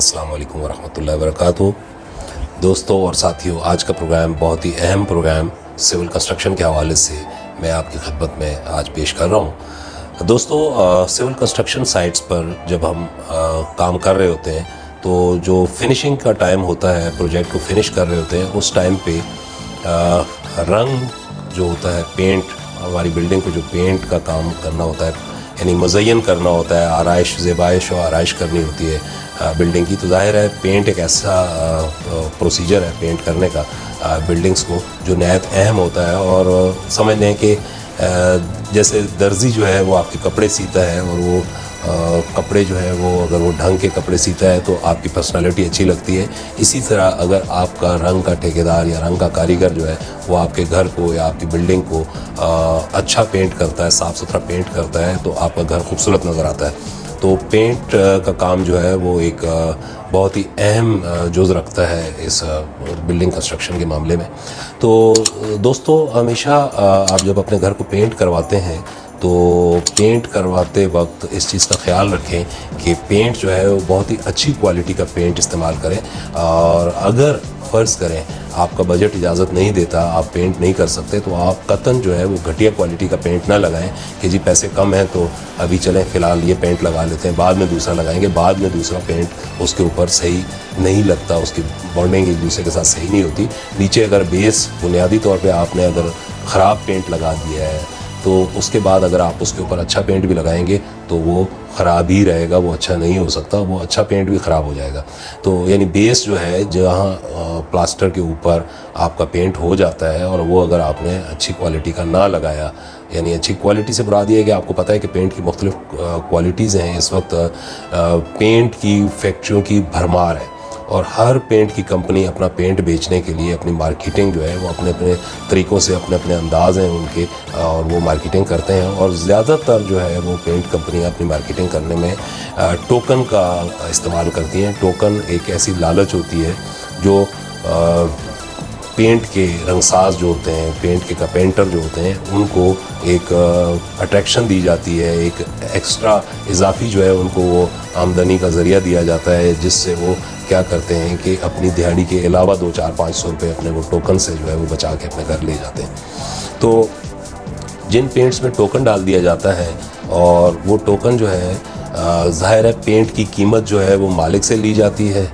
अस्सलाम वालेकुम वरहमतुल्लाहि वबरकातुहू। दोस्तों और साथियों, आज का प्रोग्राम बहुत ही अहम प्रोग्राम सिविल कंस्ट्रक्शन के हवाले से मैं आपकी खिदमत में आज पेश कर रहा हूँ। दोस्तों, सिविल कंस्ट्रक्शन साइट्स पर जब हम काम कर रहे होते हैं तो जो फिनिशिंग का टाइम होता है, प्रोजेक्ट को फिनिश कर रहे होते हैं, उस टाइम पे रंग जो होता है, पेंट, हमारी बिल्डिंग को जो पेंट का काम करना होता है, यानी मुज़य्यन करना होता है, आराइश, ज़ेबाइश और आराइश करनी होती है बिल्डिंग की, तो जाहिर है पेंट एक ऐसा प्रोसीजर है पेंट करने का बिल्डिंग्स को जो नहायत अहम होता है। और समझ लें कि जैसे दर्जी जो है वो आपके कपड़े सीता है और वो कपड़े जो है वो अगर वो ढंग के कपड़े सीता है तो आपकी पर्सनालिटी अच्छी लगती है। इसी तरह अगर आपका रंग का ठेकेदार या रंग का कारीगर जो है वो आपके घर को या आपकी बिल्डिंग को अच्छा पेंट करता है, साफ़ सुथरा पेंट करता है, तो आपका घर खूबसूरत नज़र आता है। तो पेंट का काम जो है वो एक बहुत ही अहम जुज़ रखता है इस बिल्डिंग कंस्ट्रक्शन के मामले में। तो दोस्तों, हमेशा आप जब अपने घर को पेंट करवाते हैं तो पेंट करवाते वक्त इस चीज़ का ख्याल रखें कि पेंट जो है वो बहुत ही अच्छी क्वालिटी का पेंट इस्तेमाल करें। और अगर फ़र्ज़ करें आपका बजट इजाज़त नहीं देता, आप पेंट नहीं कर सकते, तो आप कतन जो है वो घटिया क्वालिटी का पेंट ना लगाएं कि जी पैसे कम हैं तो अभी चलें फ़िलहाल ये पेंट लगा लेते हैं, बाद में दूसरा लगाएंगे। बाद में दूसरा पेंट उसके ऊपर सही नहीं लगता, उसकी बॉन्डिंग एक दूसरे के साथ सही नहीं होती। नीचे अगर बेस बुनियादी तौर पर आपने अगर ख़राब पेंट लगा दिया है तो उसके बाद अगर आप उसके ऊपर अच्छा पेंट भी लगाएंगे तो वो ख़राब ही रहेगा, वो अच्छा नहीं हो सकता, वो अच्छा पेंट भी ख़राब हो जाएगा। तो यानी बेस जो है जहाँ प्लास्टर के ऊपर आपका पेंट हो जाता है और वो अगर आपने अच्छी क्वालिटी का ना लगाया, यानी अच्छी क्वालिटी से बुरा दिया है कि आपको पता है कि पेंट की मुख्तलिफ़ क्वालिटीज़ हैं। इस वक्त पेंट की फैक्ट्रियों की भरमार है और हर पेंट की कंपनी अपना पेंट बेचने के लिए अपनी मार्केटिंग जो है वो अपने अपने तरीक़ों से, अपने अपने अंदाज़ हैं उनके, और वो मार्केटिंग करते हैं। और ज़्यादातर जो है वो पेंट कंपनियां अपनी मार्केटिंग करने में टोकन का इस्तेमाल करती हैं। टोकन एक ऐसी लालच होती है जो पेंट के रंगसाज जो होते हैं, पेंट के पेंटर जो होते हैं, उनको एक अट्रैक्शन दी जाती है, एक एक्स्ट्रा इजाफी जो है उनको वो आमदनी का ज़रिया दिया जाता है, जिससे वो क्या करते हैं कि अपनी दिहाड़ी के अलावा 200-400-500 रुपये अपने वो टोकन से जो है वो बचा के अपने घर ले जाते हैं। तो जिन पेंट्स में टोकन डाल दिया जाता है और वो टोकन जो है ज़ाहिर है पेंट की कीमत जो है वो मालिक से ली जाती है,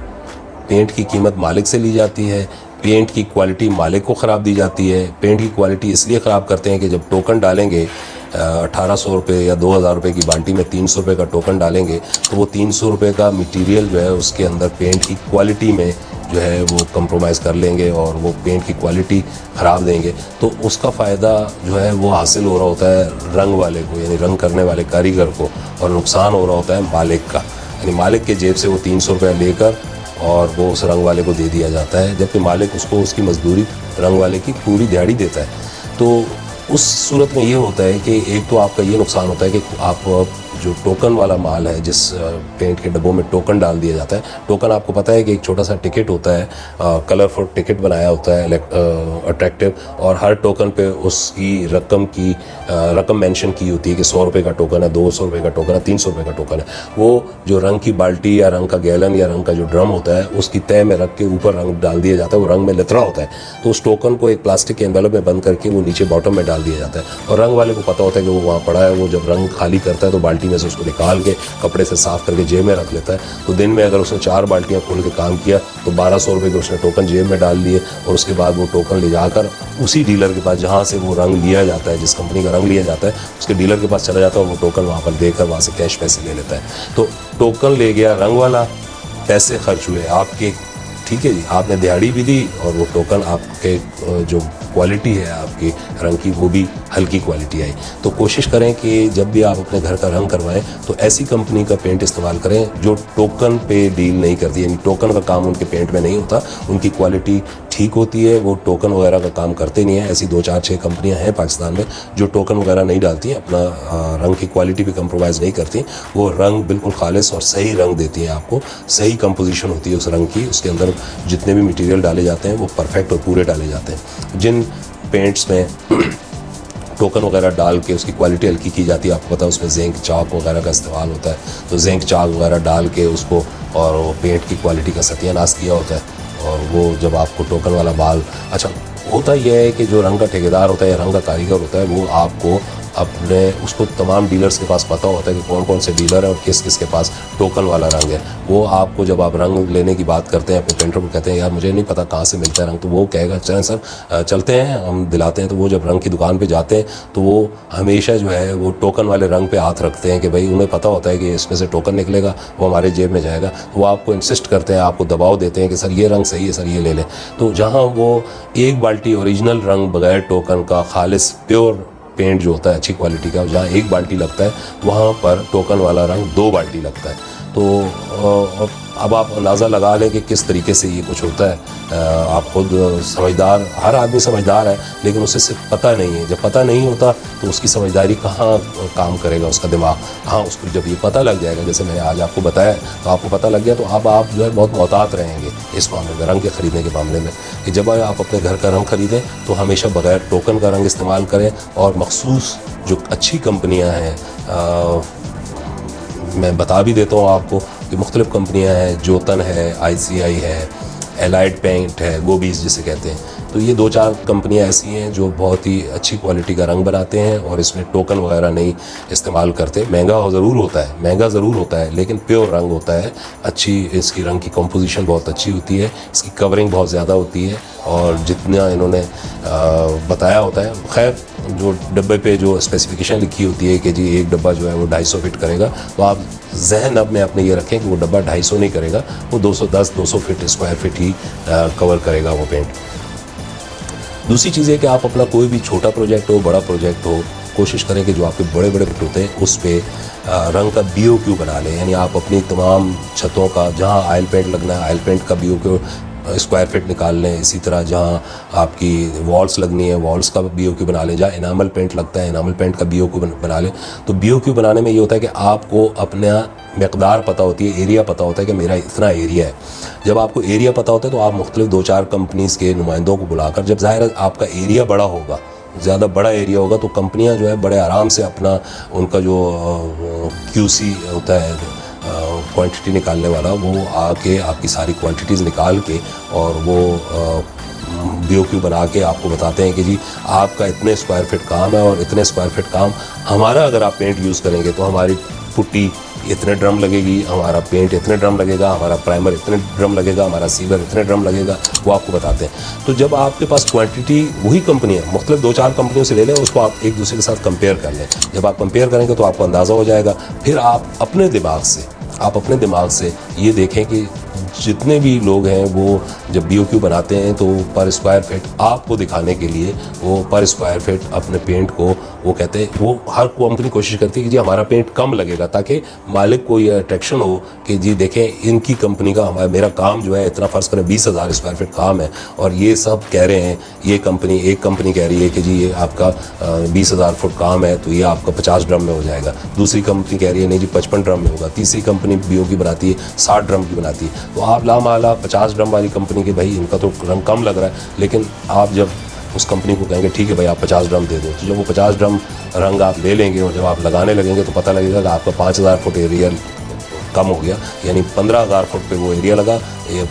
पेंट की कीमत मालिक से ली जाती है, पेंट की क्वालिटी मालिक को ख़राब दी जाती है। पेंट की क्वालिटी इसलिए ख़राब करते हैं कि जब टोकन डालेंगे 1800 रुपये या 2000 रुपये की बाल्टी में 300 रुपये का टोकन डालेंगे तो वो 300 रुपये का मटेरियल जो है उसके अंदर पेंट की क्वालिटी में जो है वो कंप्रोमाइज़ कर लेंगे और वो पेंट की क्वालिटी ख़राब देंगे। तो उसका फ़ायदा जो है वो हासिल हो रहा होता है रंग वाले को, यानी रंग करने वाले कारीगर को, और नुकसान हो रहा होता है मालिक का। यानी मालिक के जेब से वो 300 रुपये लेकर और वो उस रंग वाले को दे दिया जाता है, जबकि मालिक उसको उसकी मजदूरी रंग वाले की पूरी दिहाड़ी देता है। तो उस सूरत में ये होता है कि एक तो आपका ये नुकसान होता है कि आप जो टोकन वाला माल है, जिस पेंट के डब्बों में टोकन डाल दिया जाता है, टोकन आपको पता है कि एक छोटा सा टिकट होता है, कलरफुल टिकट बनाया होता है अट्रैक्टिव, और हर टोकन पे उसकी रकम मेंशन की होती है कि 100 रुपये का टोकन है, 200 रुपये का टोकन है, 300 रुपये का टोकन है। वो जो रंग की बाल्टी या रंग का गैलन या रंग का जो ड्रम होता है उसकी तय में रख के ऊपर रंग डाल दिया जाता है, वो रंग में लितरा होता है। तो उस टोकन को एक प्लास्टिक के एनवेलप में बंद करके वो नीचे बॉटम में डाल दिया जाता है और रंग वाले को पता होता है कि वो वहाँ पड़ा है। वो जब रंग खाली करता है तो बाल्टी में से उसको निकाल के कपड़े से साफ़ करके जेब में रख लेता है। तो दिन में अगर उसने 4 बाल्टियाँ खोल के काम किया तो 1200 रुपये के उसने टोकन जेब में डाल लिए, और उसके बाद वो टोकन ले जाकर उसी डीलर के पास जहाँ से वो रंग लिया जाता है, जिस कंपनी का रंग लिया जाता है, उसके डीलर के पास चला जाता है और वो टोकन वहाँ पर देकर वहाँ से कैश पैसे ले लेता है। तो टोकन ले गया रंग वाला, पैसे खर्च हुए आपके, ठीक है जी, आपने दिहाड़ी भी दी और वो टोकन आपके जो क्वालिटी है आपकी रंग की वो भी हल्की क्वालिटी आई। तो कोशिश करें कि जब भी आप अपने घर का रंग करवाएं तो ऐसी कंपनी का पेंट इस्तेमाल करें जो टोकन पे डील नहीं करती, यानी टोकन का काम उनके पेंट में नहीं होता, उनकी क्वालिटी ठीक होती है, वो टोकन वगैरह का काम करते नहीं है। ऐसी 2-4-6 कंपनियां हैं पाकिस्तान में जो टोकन वगैरह नहीं डालती हैं, अपना रंग की क्वालिटी भी कंप्रोमाइज़ नहीं करती, वो रंग बिल्कुल खालिस और सही रंग देती हैं आपको, सही कंपोजिशन होती है उस रंग की, उसके अंदर जितने भी मटेरियल डाले जाते हैं वो परफेक्ट और पूरे डाले जाते हैं। जिन पेंट्स में टोकन वगैरह डाल के उसकी क्वालिटी हल्की की जाती है। आपको पता है उसमें जिंक चाक वगैरह का इस्तेमाल होता है, तो जिंक चाक वगैरह डाल के उसको और वो पेंट की क्वालिटी का सत्यानाश किया होता है। और वो जब आपको टोकन वाला माल, अच्छा होता यह है कि जो रंग का ठेकेदार होता है या रंग का कारीगर होता है वो आपको अपने उसको तमाम डीलर्स के पास पता होता है कि कौन कौन से डीलर है और किस किस के पास टोकन वाला रंग है। वो आपको जब आप रंग लेने की बात करते हैं अपने पेंटर को कहते हैं यार मुझे नहीं पता कहाँ से मिलता है रंग, तो वो कहेगा चलें सर चलते हैं हम दिलाते हैं। तो वो जब रंग की दुकान पे जाते हैं तो वो हमेशा जो है वो टोकन वाले रंग पे हाथ रखते हैं कि भाई उन्हें पता होता है कि इसमें से टोकन निकलेगा, वो हमारे जेब में जाएगा। तो वो आपको इंसिस्ट करते हैं, आपको दबाव देते हैं कि सर ये रंग सही है, सर ये ले लें। तो जहाँ वो एक बाल्टी ओरिजिनल रंग बगैर टोकन का खालिस प्योर पेंट जो होता है अच्छी क्वालिटी का, जहाँ एक बाल्टी लगता है वहाँ पर टोकन वाला रंग 2 बाल्टी लगता है। तो अब आप अंदाज़ा लगा लें कि किस तरीके से ये कुछ होता है। आप खुद समझदार, हर आदमी समझदार है लेकिन उसे सिर्फ पता नहीं है। जब पता नहीं होता तो उसकी समझदारी कहाँ काम करेगा, उसका दिमाग। हाँ, उसको जब ये पता लग जाएगा, जैसे मैंने आज आपको बताया, तो आपको पता लग गया तो अब आप जो है बहुत मोहतात रहेंगे इस मामले में, रंग के ख़रीदने के मामले में, कि जब आप अपने घर का रंग ख़रीदें तो हमेशा बगैर टोकन का रंग इस्तेमाल करें। और मखसूस जो अच्छी कंपनियाँ हैं, मैं बता भी देता हूँ आपको कि मुख्तलिफ़ कंपनियाँ हैं, जोतन है, ICI है, एलाइड पेंट है, गोबीज जिसे कहते हैं। तो ये 2-4 कंपनियां ऐसी हैं जो बहुत ही अच्छी क्वालिटी का रंग बनाते हैं और इसमें टोकन वगैरह नहीं इस्तेमाल करते। महंगा ज़रूर होता है लेकिन प्योर रंग होता है। अच्छी इसकी रंग की कंपोजिशन बहुत अच्छी होती है, इसकी कवरिंग बहुत ज़्यादा होती है और जितना इन्होंने बताया होता है। खैर, जो डब्बे पे जो स्पेसिफिकेशन लिखी होती है कि जी एक डब्बा जो है वो 250 फिट करेगा, तो आप जहन अब में अपने ये रखें कि वो डब्बा 250 नहीं करेगा, वो 210-200 फिट स्क्वायर फिट ही कवर करेगा वो पेंट। दूसरी चीज़ है कि आप अपना कोई भी छोटा प्रोजेक्ट हो, बड़ा प्रोजेक्ट हो, कोशिश करें कि जो आपके बड़े बड़े प्रोजेक्ट होते हैं उस पर रंग का BOQ बना लें। यानी आप अपनी तमाम छतों का, जहाँ ऑयल पेंट लगना है ऑयल पेंट का BOQ स्क्वायर फिट निकाल लें। इसी तरह जहाँ आपकी वॉल्स लगनी है वॉल्स का BOQ बना लें। जहाँ इनामल पेंट लगता है इनामल पेंट का BOQ बना लें। तो BOQ बनाने में ये होता है कि आपको अपना मकदार पता होती है, एरिया पता होता है कि मेरा इतना एरिया है। जब आपको एरिया पता होता है तो आप मुख्तलिफ 2-4 कंपनीज़ के नुमाइंदों को बुलाकर, जब ज़ाहिर आपका एरिया बड़ा होगा, ज़्यादा बड़ा एरिया होगा, तो कंपनियां जो है बड़े आराम से अपना उनका जो QC होता है क्वांटिटी निकालने वाला, वो आके आपकी सारी क्वांटिटीज़ निकाल के और वो BOQ बना के आपको बताते हैं कि जी आपका इतने स्क्वायर फिट काम है और इतने स्क्वायर फिट काम हमारा, अगर आप पेंट यूज़ करेंगे तो हमारी पुट्टी इतने ड्रम लगेगी, हमारा पेंट इतने ड्रम लगेगा, हमारा प्राइमर इतने ड्रम लगेगा, हमारा सीवर इतने ड्रम लगेगा, वो आपको बताते हैं। तो जब आपके पास क्वांटिटी, वही कंपनी है, मुख्तलिफ 2-4 कंपनियों से ले लें, उसको आप एक दूसरे के साथ कंपेयर कर लें। जब आप कंपेयर करेंगे तो आपको अंदाज़ा हो जाएगा। फिर आप अपने दिमाग से ये देखें कि जितने भी लोग हैं वो जब BOQ बनाते हैं तो पर स्क्वायर फिट आपको दिखाने के लिए वो पर स्क्वायर फिट अपने पेंट को, वो कहते हैं, वो हर कंपनी कोशिश करती है कि जी हमारा पेंट कम लगेगा ताकि मालिक को ये अट्रैक्शन हो कि जी देखें इनकी कंपनी का मेरा काम जो है इतना, फ़र्ज़ करें 20,000 स्क्वायर फिट काम है और ये सब कह रहे हैं, ये कंपनी, एक कंपनी कह रही है कि जी ये आपका 20,000 फुट काम है तो ये आपका 50 ड्रम में हो जाएगा, दूसरी कंपनी कह रही है नहीं जी 55 ड्रम में होगा, तीसरी कंपनी BOQ बनाती है 60 ड्रम की बनाती है। तो आप लामाला 50 ड्रम वाली कंपनी के, भाई इनका तो रंग कम लग रहा है, लेकिन आप जब उस कंपनी को कहेंगे ठीक है भाई आप 50 ड्रम दे दो, तो जब वो 50 ड्रम रंग आप ले लेंगे और जब आप लगाने लगेंगे तो पता लगेगा कि आपका 5,000 फुट एरिया कम हो गया, यानी 15,000 फुट पे वो एरिया लगा,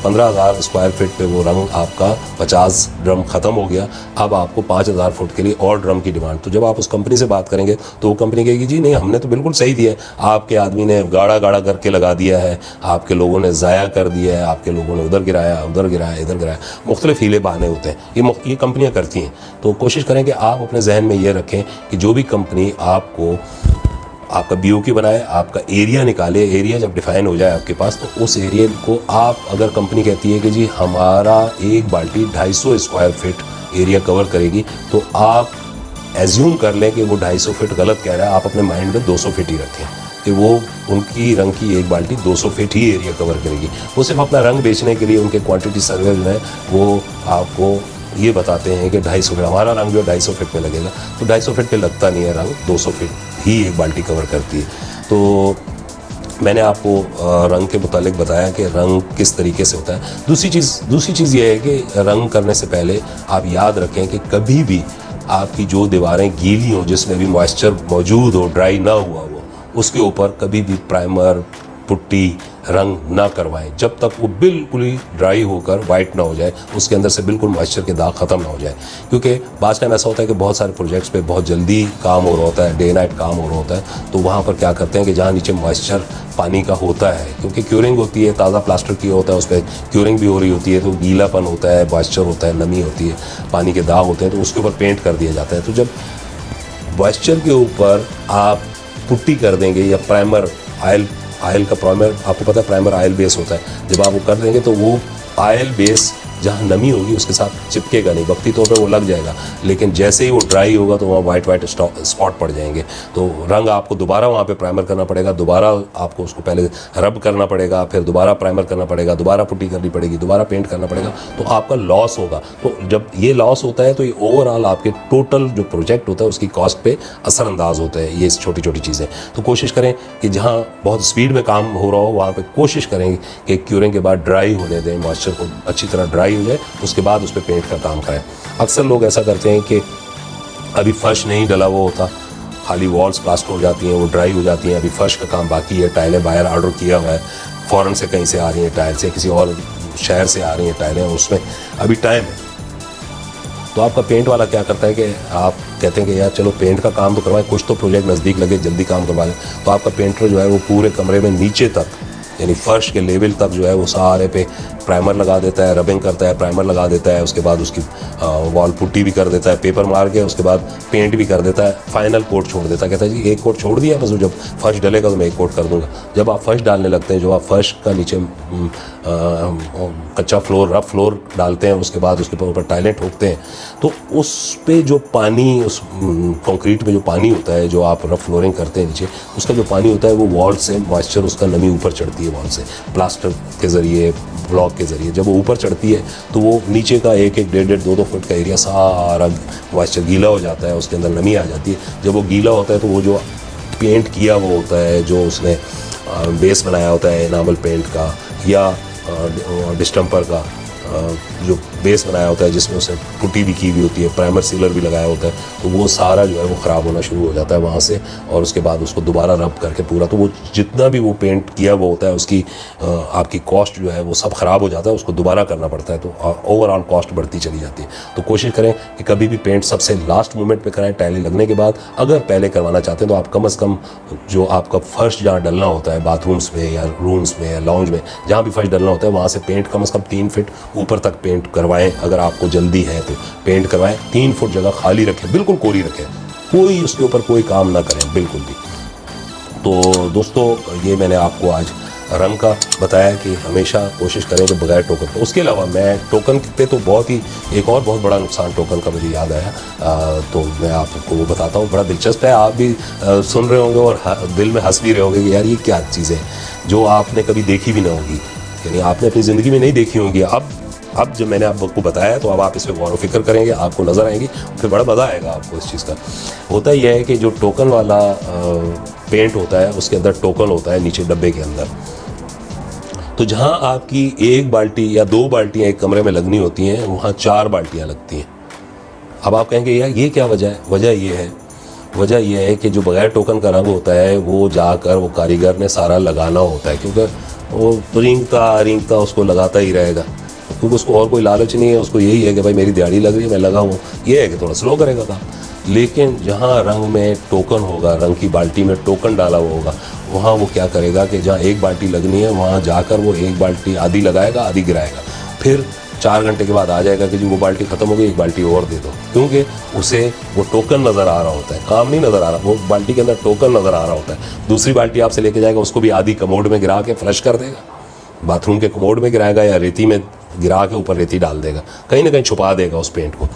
15,000 स्क्वायर फीट पे वो रंग आपका 50 ड्रम ख़त्म हो गया। अब आपको 5,000 फुट के लिए और ड्रम की डिमांड। तो जब आप उस कंपनी से बात करेंगे तो वो कंपनी कहेगी जी नहीं हमने तो बिल्कुल सही दिया है, आपके आदमी ने गाढ़ा गाढ़ा करके लगा दिया है, आपके लोगों ने ज़ाया कर दिया है, आपके लोगों ने उधर गिराया, उधर गिराया, इधर गिराया, मुख्तलिफ हीले बहाने होते हैं, ये कंपनियाँ करती हैं। तो कोशिश करें कि आप अपने जहन में ये रखें कि जो भी कंपनी आपका BOQ बनाए, आपका एरिया निकाले, एरिया जब डिफाइन हो जाए आपके पास तो उस एरिया को आप, अगर कंपनी कहती है कि जी हमारा एक बाल्टी 250 स्क्वायर फिट एरिया कवर करेगी, तो आप एज्यूम कर लें कि वो 250 फिट गलत कह रहा है, आप अपने माइंड में 200 फिट ही रखें कि वो उनकी रंग की एक बाल्टी 200 फिट ही एरिया कवर करेगी। वो सिर्फ अपना रंग बेचने के लिए उनके क्वांटिटी सर्वे जो है वो आपको ये बताते हैं कि 250 फिट हमारा रंग जो 250 फिट पे लगेगा, तो 250 फिट पे लगता नहीं है रंग, 200 फिट ही एक बाल्टी कवर करती है। तो मैंने आपको रंग के मुतालिक बताया कि रंग किस तरीके से होता है। दूसरी चीज़ ये है कि रंग करने से पहले आप याद रखें कि कभी भी आपकी जो दीवारें गीली हो, जिसमें भी मॉइस्चर मौजूद हो, ड्राई ना हुआ हो, उसके ऊपर कभी भी प्राइमर, पुट्टी, रंग ना करवाएं जब तक वो बिल्कुल ही ड्राई होकर वाइट ना हो जाए, उसके अंदर से बिल्कुल मॉइस्चर के दाग ख़त्म ना हो जाए। क्योंकि बाज़ टाइम ऐसा होता है कि बहुत सारे प्रोजेक्ट्स पे बहुत जल्दी काम हो रहा होता है, डे नाइट काम हो रहा होता है, तो वहाँ पर क्या करते हैं कि जहाँ नीचे मॉइस्चर पानी का होता है, क्योंकि क्यूरिंग होती है, ताज़ा प्लास्टर किया होता है, उस पर क्यूरिंग भी हो रही होती है, तो गीलापन होता है, मॉइस्चर होता है, नमी होती है, पानी के दाग होते हैं, तो उसके ऊपर पेंट कर दिया जाता है। तो जब मॉइस्चर के ऊपर आप पुट्टी कर देंगे या प्राइमर, आयल का प्राइमर, आपको पता है प्राइमर आयल बेस होता है, जब आप वो कर देंगे तो वो आयल बेस जहाँ नमी होगी उसके साथ चिपकेगा नहीं, वक्ती तौर पे वो लग जाएगा, लेकिन जैसे ही वो ड्राई होगा तो वहाँ वाइट स्पॉट पड़ जाएंगे। तो रंग आपको दोबारा वहाँ पे प्राइमर करना पड़ेगा, दोबारा आपको उसको पहले रब करना पड़ेगा, फिर दोबारा प्राइमर करना पड़ेगा, दोबारा पुट्टी करनी पड़ेगी, दोबारा पेंट करना पड़ेगा, तो आपका लॉस होगा। तो जब ये लॉस होता है तो ये ओवरऑल आपके टोटल जो प्रोजेक्ट होता है उसकी कॉस्ट पे असरअंदाज होता है, ये छोटी छोटी चीज़ें। तो कोशिश करें कि जहाँ बहुत स्पीड में काम हो रहा हो वहाँ पर कोशिश करें कि क्यूरिंग के बाद ड्राई होने दें, मॉइस्चर को अच्छी तरह ड्राई हो जाए, उसके बाद उस पर पेंट का काम करें। अक्सर लोग ऐसा करते हैं कि अभी फर्श नहीं डला हुआ होता, खाली वॉल्स प्लास्टर हो जाती हैं, वो ड्राई हो जाती हैं, अभी फर्श का काम बाकी है, टाइलें बाहर ऑर्डर किया हुआ है, फ़ॉरेन से कहीं से आ रही हैं टाइल्स, या किसी और शहर से आ रही हैं टाइलें, उसमें अभी टाइम है। तो आपका पेंट वाला क्या करता है कि आप कहते हैं कि यार चलो पेंट का काम तो करवाएं, कुछ तो प्रोजेक्ट नज़दीक लगे, जल्दी काम करवा लें। तो आपका पेंटर जो है वो पूरे कमरे में नीचे तक, यानी फर्श के लेवल तक जो है वो सारे पे प्राइमर लगा देता है, रबिंग करता है, प्राइमर लगा देता है, उसके बाद उसकी वॉल पुट्टी भी कर देता है, पेपर मार के उसके बाद पेंट भी कर देता है, फाइनल कोट छोड़ देता है। कहता है जी एक कोट छोड़ दिया, बस जब फर्श डलेगा तो मैं एक कोट कर दूंगा। जब आप फर्श डालने लगते हैं, जो आप फर्श का नीचे कच्चा फ्लोर, रफ फ्लोर डालते हैं, उसके बाद उसके ऊपर टाइलें ठोकते हैं, तो उस पे जो पानी, उस कंक्रीट में जो पानी होता है, जो आप रफ फ्लोरिंग करते हैं नीचे, उसका जो पानी होता है वो वॉल से मॉइस्चर, उसका नमी ऊपर चढ़ती है वॉल से, प्लास्टर के ज़रिए, ब्लॉक के ज़रिए। जब वो ऊपर चढ़ती है तो वो नीचे का 1-1, 1.5, 2-2 फुट का एरिया सारा मॉइस्चर गीला हो जाता है, उसके अंदर नमी आ जाती है। जब वो गीला होता है तो वो जो पेंट किया वो होता है, जो उसने बेस बनाया होता है एनामल पेंट का या डिस्टम्पर का, जो बेस बनाया होता है जिसमें उसे पुट्टी भी की हुई होती है, प्राइमर सीलर भी लगाया होता है, तो वो सारा जो है वो ख़राब होना शुरू हो जाता है वहाँ से, और उसके बाद उसको दोबारा रब करके पूरा, तो वो जितना भी वो पेंट किया वो होता है उसकी आपकी कॉस्ट जो है वो सब ख़राब हो जाता है, उसको दोबारा करना पड़ता है, तो ओवरऑल कॉस्ट बढ़ती चली जाती है। तो कोशिश करें कि कभी भी पेंट सबसे लास्ट मोमेंट पर कराएं, टाइलें लगने के बाद। अगर पहले करवाना चाहते हैं तो आप कम से कम जो आपका फर्श जहाँ डलना होता है, बाथरूम्स में या रूम्स में या लाउंज में, जहाँ भी फर्श डलना होता है वहाँ से पेंट कम से कम 3 फीट ऊपर तक पेंट करवाएं। अगर आपको जल्दी है तो पेंट करवाएं, 3 फुट जगह खाली रखें, बिल्कुल कोरी रखें, कोई उसके ऊपर कोई काम ना करें बिल्कुल भी। तो दोस्तों ये मैंने आपको आज रंग का बताया कि हमेशा कोशिश करें कि बगैर टोकन के। उसके अलावा मैं टोकन पे तो बहुत ही एक और बहुत बड़ा नुकसान टोकन का मुझे याद आया, तो मैं आपको वो बताता हूँ, बड़ा दिलचस्प है। आप भी सुन रहे होंगे और दिल में हंस भी रहे होंगे कि यार ये क्या चीज़ है जो आपने कभी देखी भी ना होगी, यानी आपने अपनी ज़िंदगी में नहीं देखी होगी। अब जब मैंने आपको बताया तो अब आप इस पर गौर व फिक्र करेंगे, आपको नज़र आएंगी, फिर बड़ा मज़ा आएगा आपको इस चीज़ का। होता यह है कि जो टोकन वाला पेंट होता है उसके अंदर टोकन होता है नीचे डब्बे के अंदर। तो जहाँ आपकी 1 बाल्टी या 2 बाल्टियाँ एक कमरे में लगनी होती हैं, वहाँ 4 बाल्टियाँ लगती हैं। अब आप कहेंगे यार ये क्या वजह है? वजह यह है कि जो बगैर टोकन का रंग होता है वो जाकर वो कारीगर ने सारा लगाना होता है, क्योंकि वो रेंगता उसको लगाता ही रहेगा, क्योंकि उसको और कोई लालच नहीं है, उसको यही है कि भाई मेरी दिहाड़ी लग रही है, मैं लगा हूँ, ये है कि थोड़ा स्लो करेगा काम। लेकिन जहाँ रंग में टोकन होगा, रंग की बाल्टी में टोकन डाला हुआ होगा, वहाँ वो क्या करेगा कि जहाँ 1 बाल्टी लगनी है वहाँ जाकर वो 1 बाल्टी आधी लगाएगा, आधी गिराएगा, फिर 4 घंटे के बाद आ जाएगा कि जी वो बाल्टी ख़त्म हो गई, 1 बाल्टी और दे दो, क्योंकि उसे वो टोकन नज़र आ रहा होता है, काम नहीं नज़र आ रहा, वो बाल्टी के अंदर टोकन नज़र आ रहा होता है। दूसरी बाल्टी आपसे लेके जाएगा, उसको भी आधी कमोड में गिरा के फ्लश कर देगा, बाथरूम के कमोड में गिराएगा या रेती में गिरा के ऊपर रेती डाल देगा, कहीं ना कहीं छुपा देगा उस पेंट को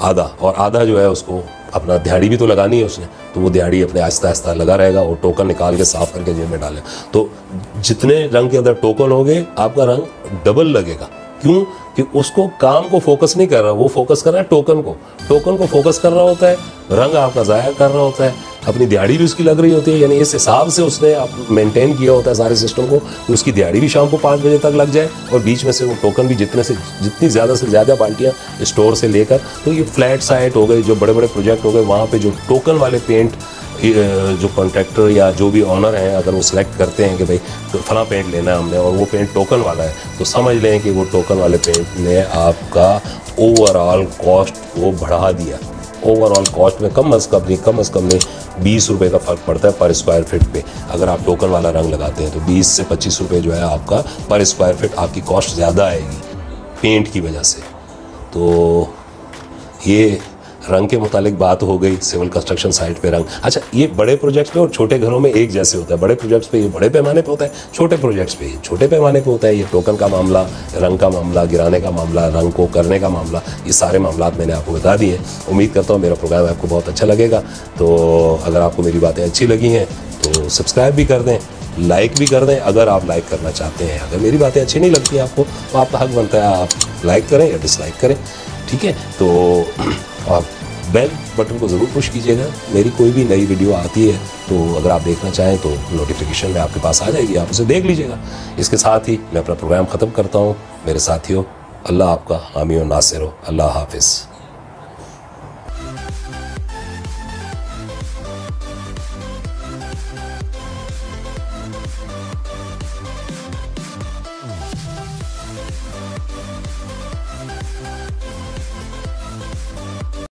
आधा, और आधा जो है उसको अपना दिहाड़ी भी तो लगानी है उसने, तो वो दिहाड़ी अपने आहिस्ता आहिस्ता लगा रहेगा और टोकन निकाल के साफ़ करके जेब में डाले। तो जितने रंग के अंदर टोकन होंगे आपका रंग डबल लगेगा। क्यों? कि उसको काम को फोकस नहीं कर रहा, वो फोकस कर रहा है टोकन को फोकस कर रहा होता है, रंग आपका ज़ाया कर रहा होता है, अपनी दिहाड़ी भी उसकी लग रही होती है। यानी इस हिसाब से उसने मेंटेन किया होता है सारे सिस्टम को कि उसकी दिहाड़ी भी शाम को 5 बजे तक लग जाए और बीच में से वो टोकन भी जितनी ज़्यादा से ज़्यादा बाल्टियाँ स्टोर से लेकर। तो ये फ्लैट साइट हो गए, जो बड़े बड़े प्रोजेक्ट हो गए, वहाँ पे जो टोकन वाले पेंट जो कॉन्ट्रैक्टर या जो भी ऑनर हैं, अगर वो सिलेक्ट करते हैं कि भाई तो फला पेंट लेना है हमने और वो पेंट टोकन वाला है, तो समझ लें कि वो टोकन वाले पेंट ने आपका ओवरऑल कॉस्ट को बढ़ा दिया। ओवरऑल कॉस्ट में कम अज़ कम नहीं 20 रुपये का फ़र्क पड़ता है पर स्क्वायर फिट पे। अगर आप टोकन वाला रंग लगाते हैं तो 20 से 25 रुपये जो है आपका पर स्क्वायर फिट आपकी कॉस्ट ज़्यादा आएगी पेंट की वजह से। तो ये रंग के मुतालिक बात हो गई सिविल कंस्ट्रक्शन साइट पे रंग। अच्छा, ये बड़े प्रोजेक्ट्स पे और छोटे घरों में एक जैसे होता है। बड़े प्रोजेक्ट्स पे ये बड़े पैमाने पे होता है, छोटे प्रोजेक्ट्स पे ये छोटे पैमाने पे होता है। ये टोकन का मामला, रंग का मामला, गिराने का मामला, रंग को करने का मामला, ये सारे मामला मैंने आपको बता दिए। उम्मीद करता हूँ मेरा प्रोग्राम आपको बहुत अच्छा लगेगा। तो अगर आपको मेरी बातें अच्छी लगी हैं तो सब्सक्राइब भी कर दें, लाइक भी कर दें अगर आप लाइक करना चाहते हैं। अगर मेरी बातें अच्छी नहीं लगती आपको तो आपका हक बनता है आप लाइक करें या डिसलाइक करें, ठीक है। तो आप बेल बटन को ज़रूर पुश कीजिएगा। मेरी कोई भी नई वीडियो आती है तो अगर आप देखना चाहें तो नोटिफिकेशन में आपके पास आ जाएगी, आप उसे देख लीजिएगा। इसके साथ ही मैं अपना प्रोग्राम ख़त्म करता हूँ। मेरे साथियों, अल्लाह आपका हामी और नासिर हो। अल्लाह हाफिज़।